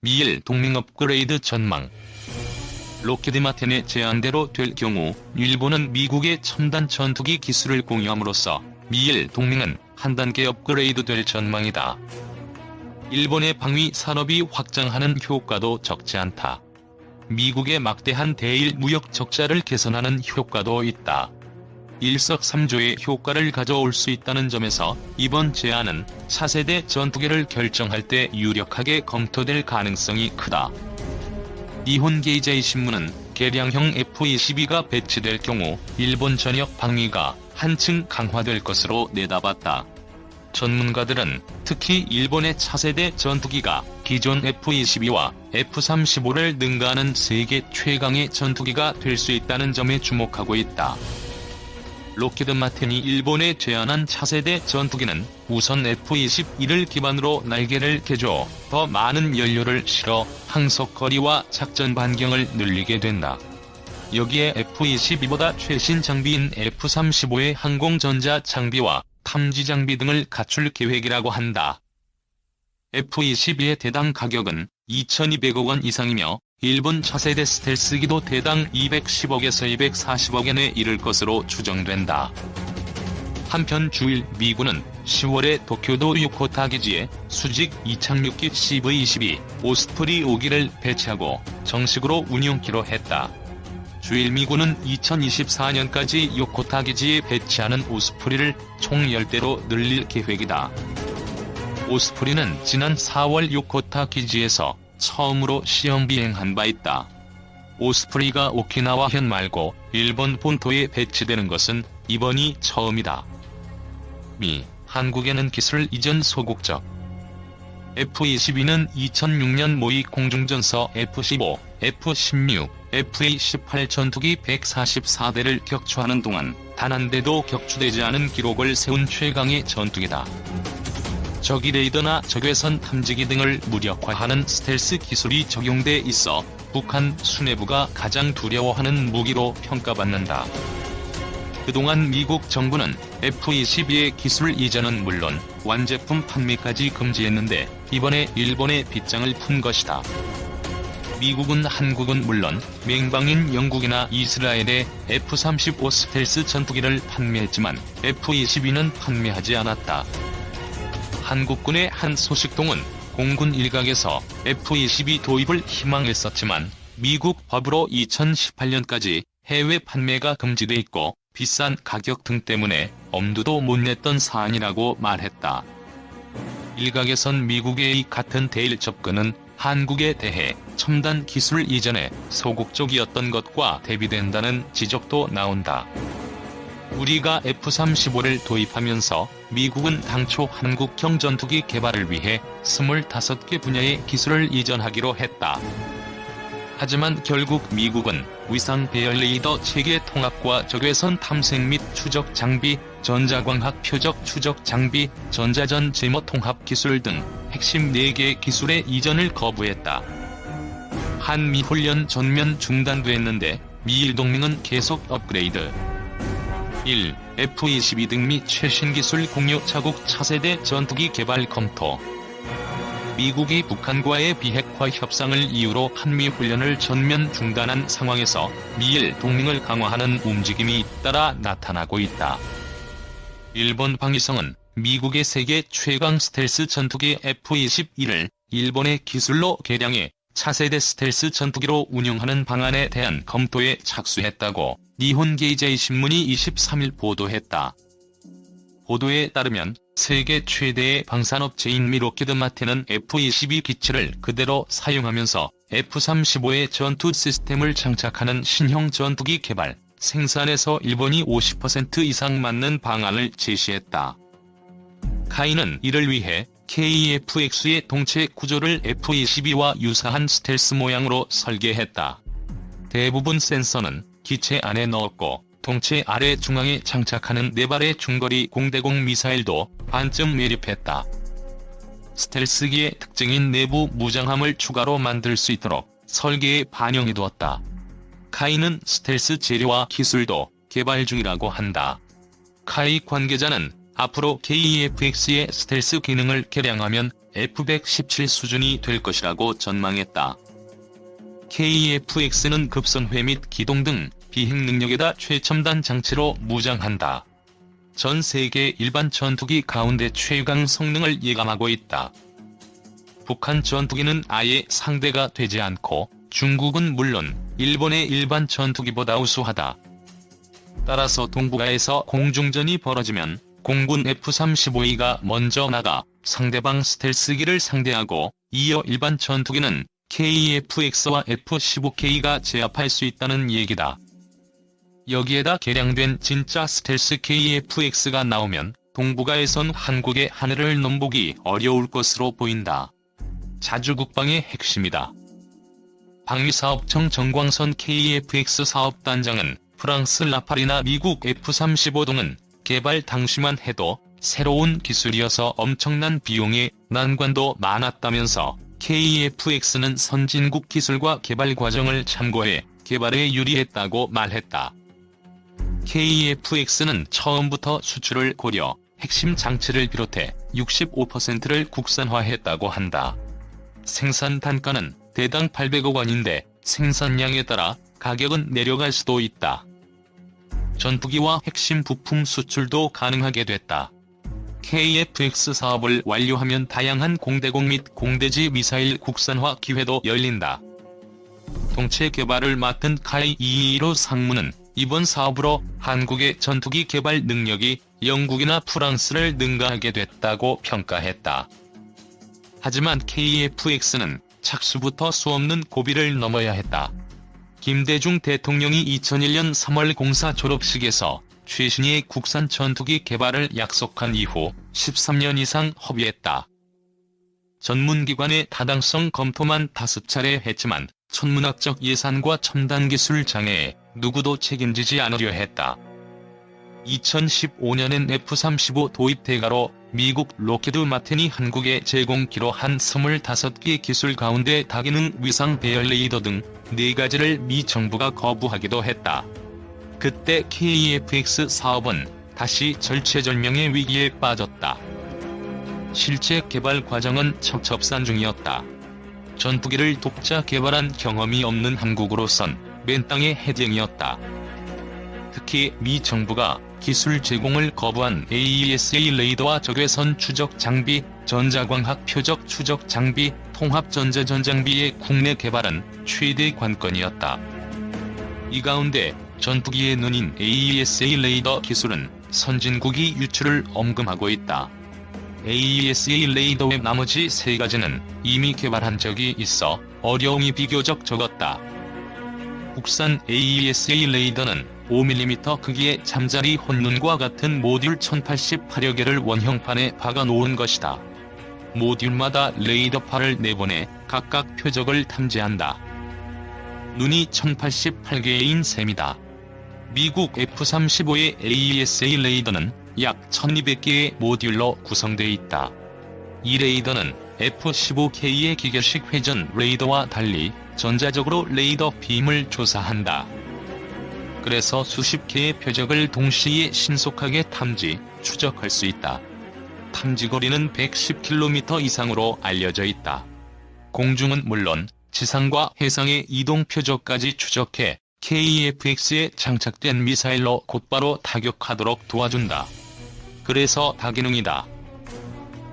미일 동맹 업그레이드 전망. 록히드 마틴의 제안대로 될 경우 일본은 미국의 첨단 전투기 기술을 공유함으로써 미일 동맹은 한 단계 업그레이드 될 전망이다. 일본의 방위 산업이 확장하는 효과도 적지 않다. 미국의 막대한 대일 무역 적자를 개선하는 효과도 있다. 일석삼조의 효과를 가져올 수 있다는 점에서 이번 제안은 차세대 전투기를 결정할 때 유력하게 검토될 가능성이 크다. 니혼 게이자이 신문은 개량형 F-22가 배치될 경우 일본 전역 방위가 한층 강화될 것으로 내다봤다. 전문가들은 특히 일본의 차세대 전투기가 기존 F-22와 F-35를 능가하는 세계 최강의 전투기가 될 수 있다는 점에 주목하고 있다. 록히드 마틴이 일본에 제안한 차세대 전투기는 우선 F-22를 기반으로 날개를 개조, 더 많은 연료를 실어 항속 거리와 작전 반경을 늘리게 된다. 여기에 F-22보다 최신 장비인 F-35의 항공전자 장비와 탐지 장비 등을 갖출 계획이라고 한다. F-22의 대당 가격은 2,200억 원 이상이며 일본 차세대 스텔스기도 대당 210억에서 240억엔에 이를 것으로 추정된다. 한편 주일 미군은 10월에 도쿄도 요코타 기지에 수직 이착륙기 CV-22 오스프리 5기를 배치하고 정식으로 운용키로 했다. 주일 미군은 2024년까지 요코타 기지에 배치하는 오스프리를 총 10대로 늘릴 계획이다. 오스프리는 지난 4월 요코타 기지에서 처음으로 시험 비행한 바 있다. 오스프리가 오키나와현 말고 일본 본토에 배치되는 것은 이번이 처음이다. 한국에는 기술 이전 소극적. F-22는 2006년 모의 공중전서 F-15, F-16, FA-18 전투기 144대를 격추하는 동안 단 한 대도 격추되지 않은 기록을 세운 최강의 전투기다. 적이 레이더나 적외선 탐지기 등을 무력화하는 스텔스 기술이 적용돼 있어 북한 수뇌부가 가장 두려워하는 무기로 평가받는다. 그동안 미국 정부는 F-22의 기술 이전은 물론 완제품 판매까지 금지했는데 이번에 일본에 빗장을 푼 것이다. 미국은 한국은 물론 맹방인 영국이나 이스라엘에 F-35 스텔스 전투기를 판매했지만 F-22는 판매하지 않았다. 한국군의 한 소식통은 공군 일각에서 F-22 도입을 희망했었지만 미국 법으로 2018년까지 해외 판매가 금지돼 있고 비싼 가격 등 때문에 엄두도 못 냈던 사안이라고 말했다. 일각에선 미국의 이 같은 대일 접근은 한국에 대해 첨단 기술 이전에 소극적이었던 것과 대비된다는 지적도 나온다. 우리가 F-35를 도입하면서 미국은 당초 한국형 전투기 개발을 위해 25개 분야의 기술을 이전하기로 했다. 하지만 결국 미국은 위상 배열 레이더 체계 통합과 적외선 탐색 및 추적 장비, 전자광학 표적 추적 장비, 전자전 제모 통합 기술 등 핵심 4개 기술의 이전을 거부했다. 한미 훈련 전면 중단됐는데 미일 동맹은 계속 업그레이드. 1. F-22 등 미 최신 기술 공유 자국 차세대 전투기 개발 검토. 미국이 북한과의 비핵화 협상을 이유로 한미 훈련을 전면 중단한 상황에서 미일 동맹을 강화하는 움직임이 잇따라 나타나고 있다. 일본 방위성은 미국의 세계 최강 스텔스 전투기 F-22를 일본의 기술로 개량해 차세대 스텔스 전투기로 운용하는 방안에 대한 검토에 착수했다고 니혼 게이자이 신문이 23일 보도했다. 보도에 따르면 세계 최대의 방산업체인 록히드 마틴은 F-22 기체를 그대로 사용하면서 F-35의 전투 시스템을 장착하는 신형 전투기 개발, 생산에서 일본이 50% 이상 맞는 방안을 제시했다. 카이는 이를 위해 KEFX의 동체 구조를 F-22와 유사한 스텔스 모양으로 설계했다. 대부분 센서는 기체 안에 넣었고 동체 아래 중앙에 장착하는 4발의 중거리 공대공 미사일도 반쯤 매립했다. 스텔스기의 특징인 내부 무장함을 추가로 만들 수 있도록 설계에 반영해두었다. 카이는 스텔스 재료와 기술도 개발 중이라고 한다. 카이 관계자는 앞으로 KEFX의 스텔스 기능을 개량하면 F-117 수준이 될 것이라고 전망했다. KF-X는 급선회 및 기동 등 비행 능력에다 최첨단 장치로 무장한다. 전 세계 일반 전투기 가운데 최강 성능을 예감하고 있다. 북한 전투기는 아예 상대가 되지 않고 중국은 물론 일본의 일반 전투기보다 우수하다. 따라서 동북아에서 공중전이 벌어지면 공군 F-35E가 먼저 나가 상대방 스텔스기를 상대하고 이어 일반 전투기는 KF-X와 F-15K가 제압할 수 있다는 얘기다. 여기에다 개량된 진짜 스텔스 KF-X가 나오면 동북아에선 한국의 하늘을 넘보기 어려울 것으로 보인다. 자주국방의 핵심이다. 방위사업청 정광선 KF-X 사업단장은 프랑스 라팔이나 미국 F-35 등은 개발 당시만 해도 새로운 기술이어서 엄청난 비용에 난관도 많았다면서 KF-X는 선진국 기술과 개발 과정을 참고해 개발에 유리했다고 말했다. KF-X는 처음부터 수출을 고려, 핵심 장치를 비롯해 65%를 국산화했다고 한다. 생산 단가는 대당 800억 원인데 생산량에 따라 가격은 내려갈 수도 있다. 전투기와 핵심 부품 수출도 가능하게 됐다. KF-X 사업을 완료하면 다양한 공대공 및 공대지 미사일 국산화 기회도 열린다. 동체 개발을 맡은 카이 이히로 상무는 이번 사업으로 한국의 전투기 개발 능력이 영국이나 프랑스를 능가하게 됐다고 평가했다. 하지만 KF-X는 착수부터 수없는 고비를 넘어야 했다. 김대중 대통령이 2001년 3월 공사 졸업식에서 최신의 국산 전투기 개발을 약속한 이후 13년 이상 허비했다. 전문기관의 타당성 검토만 5차례 했지만 천문학적 예산과 첨단 기술 장애에 누구도 책임지지 않으려 했다. 2015년엔 F-35 도입 대가로 미국 로키드 마틴이 한국에 제공키로 한 25개 기술 가운데 다기능 위상 배열 레이더 등 4가지를 미 정부가 거부하기도 했다. 그때 KF-X 사업은 다시 절체절명의 위기에 빠졌다. 실제 개발 과정은 첩첩산 중이었다. 전투기를 독자 개발한 경험이 없는 한국으로선 맨땅의 헤딩이었다. 특히 미 정부가 기술 제공을 거부한 AESA 레이더와 적외선 추적 장비, 전자광학 표적 추적 장비, 통합 전자전 장비의 국내 개발은 최대 관건이었다. 이 가운데 전투기의 눈인 AESA 레이더 기술은 선진국이 유출을 엄금하고 있다. AESA 레이더 외 나머지 3가지는 이미 개발한 적이 있어 어려움이 비교적 적었다. 국산 AESA 레이더는 5mm 크기의 잠자리 혼눈과 같은 모듈 1088여 개를 원형판에 박아놓은 것이다. 모듈마다 레이더파를 내보내 각각 표적을 탐지한다. 눈이 1088개인 셈이다. 미국 F-35의 AESA 레이더는 약 1200개의 모듈로 구성되어 있다. 이 레이더는 F-15K의 기계식 회전 레이더와 달리 전자적으로 레이더 빔을 조사한다. 그래서 수십 개의 표적을 동시에 신속하게 탐지, 추적할 수 있다. 탐지거리는 110km 이상으로 알려져 있다. 공중은 물론 지상과 해상의 이동 표적까지 추적해 KF-X에 장착된 미사일로 곧바로 타격하도록 도와준다. 그래서 다기능이다.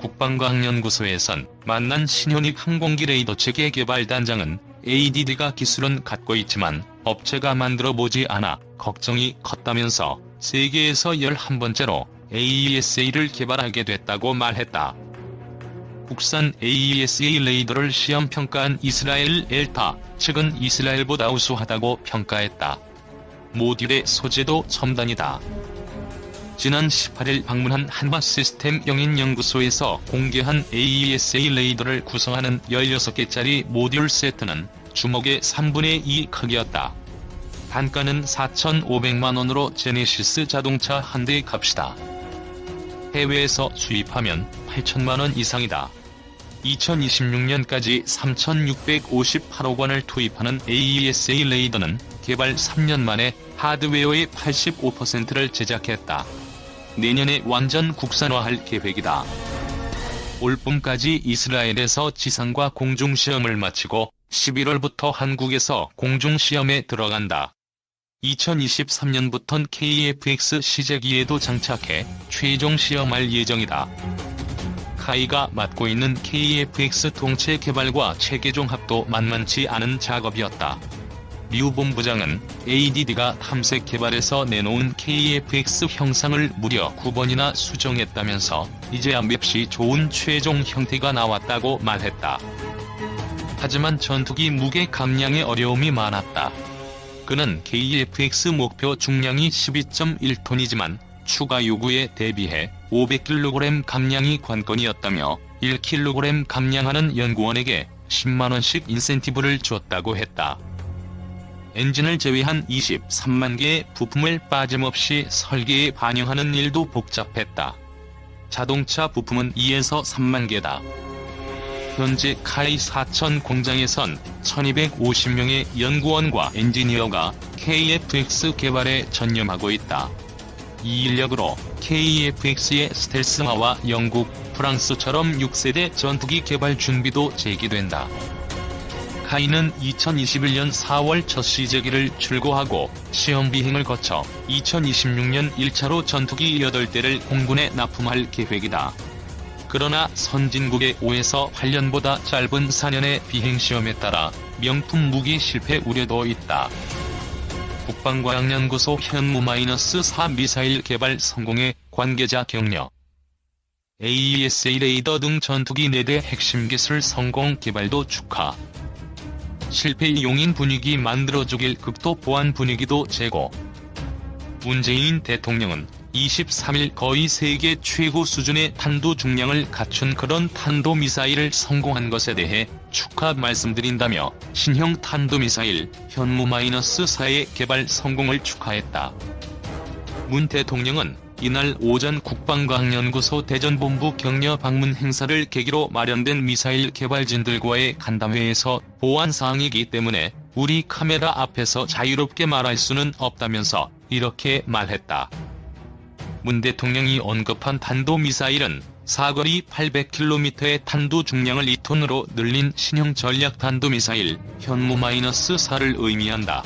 국방과학연구소에선 만난 신현익 항공기 레이더 체계 개발 단장은 ADD가 기술은 갖고 있지만 업체가 만들어보지 않아 걱정이 컸다면서 세계에서 11번째로 AESA를 개발하게 됐다고 말했다. 국산 AESA 레이더를 시험평가한 이스라엘 엘타 측은 이스라엘보다 우수하다고 평가했다. 모듈의 소재도 첨단이다. 지난 18일 방문한 한화시스템 영인연구소에서 공개한 AESA 레이더를 구성하는 16개짜리 모듈 세트는 주먹의 3분의 2 크기였다. 단가는 4,500만원으로 제네시스 자동차 한 대 값이다. 해외에서 수입하면 8천만원 이상이다. 2026년까지 3,658억 원을 투입하는 AESA 레이더는 개발 3년 만에 하드웨어의 85%를 제작했다. 내년에 완전 국산화할 계획이다. 올봄까지 이스라엘에서 지상과 공중시험을 마치고 11월부터 한국에서 공중시험에 들어간다. 2023년부턴 KF-X 시제기에도 장착해 최종 시험할 예정이다. 카이가 맡고 있는 KF-X 동체 개발과 체계 종합도 만만치 않은 작업이었다. 류 본부장은 ADD가 탐색 개발에서 내놓은 KF-X 형상을 무려 9번이나 수정했다면서 이제야 몹시 좋은 최종 형태가 나왔다고 말했다. 하지만 전투기 무게 감량에 어려움이 많았다. 그는 KF-X 목표 중량이 12.1톤이지만 추가 요구에 대비해 500kg 감량이 관건이었다며 1kg 감량하는 연구원에게 10만원씩 인센티브를 줬다고 했다. 엔진을 제외한 23만 개의 부품을 빠짐없이 설계에 반영하는 일도 복잡했다. 자동차 부품은 2에서 3만 개다. 현재 카이 4천 공장에선 1250명의 연구원과 엔지니어가 KF-X 개발에 전념하고 있다. 이 인력으로 KF-X의 스텔스화와 영국, 프랑스처럼 6세대 전투기 개발 준비도 제기된다. 카이는 2021년 4월 첫 시제기를 출고하고 시험 비행을 거쳐 2026년 1차로 전투기 8대를 공군에 납품할 계획이다. 그러나 선진국의 5에서 8년보다 짧은 4년의 비행시험에 따라 명품 무기 실패 우려도 있다. 국방과학연구소 현무-4 미사일 개발 성공에 관계자 격려. AESA 레이더 등 전투기 4대 핵심 기술 성공 개발도 축하. 실패의 용인 분위기 만들어주길 극도 보안 분위기도 제고. 문재인 대통령은 23일 거의 세계 최고 수준의 탄도 중량을 갖춘 그런 탄도미사일을 성공한 것에 대해 축하 말씀드린다며 신형 탄도미사일 현무-4의 개발 성공을 축하했다. 문 대통령은 이날 오전 국방과학연구소 대전본부 격려 방문 행사를 계기로 마련된 미사일 개발진들과의 간담회에서 보안사항이기 때문에 우리 카메라 앞에서 자유롭게 말할 수는 없다면서 이렇게 말했다. 문 대통령이 언급한 탄도미사일은 사거리 800km의 탄도 중량을 2톤으로 늘린 신형 전략 탄도미사일 현무-4를 의미한다.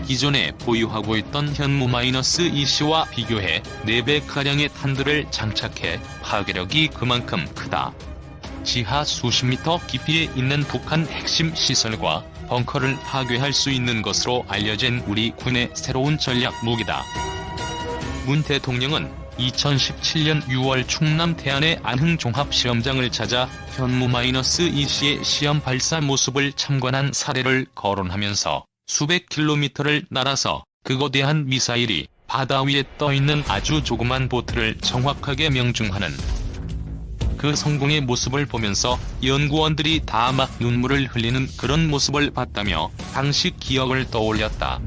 기존에 보유하고 있던 현무-2C와 비교해 4배가량의 탄두를 장착해 파괴력이 그만큼 크다. 지하 수십 미터 깊이에 있는 북한 핵심 시설과 벙커를 파괴할 수 있는 것으로 알려진 우리 군의 새로운 전략 무기다. 문 대통령은 2017년 6월 충남 태안의 안흥종합시험장을 찾아 현무-2C의 시험 발사 모습을 참관한 사례를 거론하면서 수백 킬로미터를 날아서 극거대한 미사일이 바다 위에 떠있는 아주 조그만 보트를 정확하게 명중하는 그 성공의 모습을 보면서 연구원들이 다 막 눈물을 흘리는 그런 모습을 봤다며 당시 기억을 떠올렸다.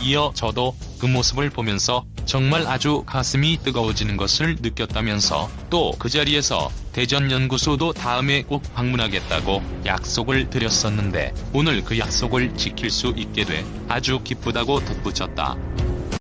이어 저도 그 모습을 보면서 정말 아주 가슴이 뜨거워지는 것을 느꼈다면서 또 그 자리에서 대전연구소도 다음에 꼭 방문하겠다고 약속을 드렸었는데 오늘 그 약속을 지킬 수 있게 돼 아주 기쁘다고 덧붙였다.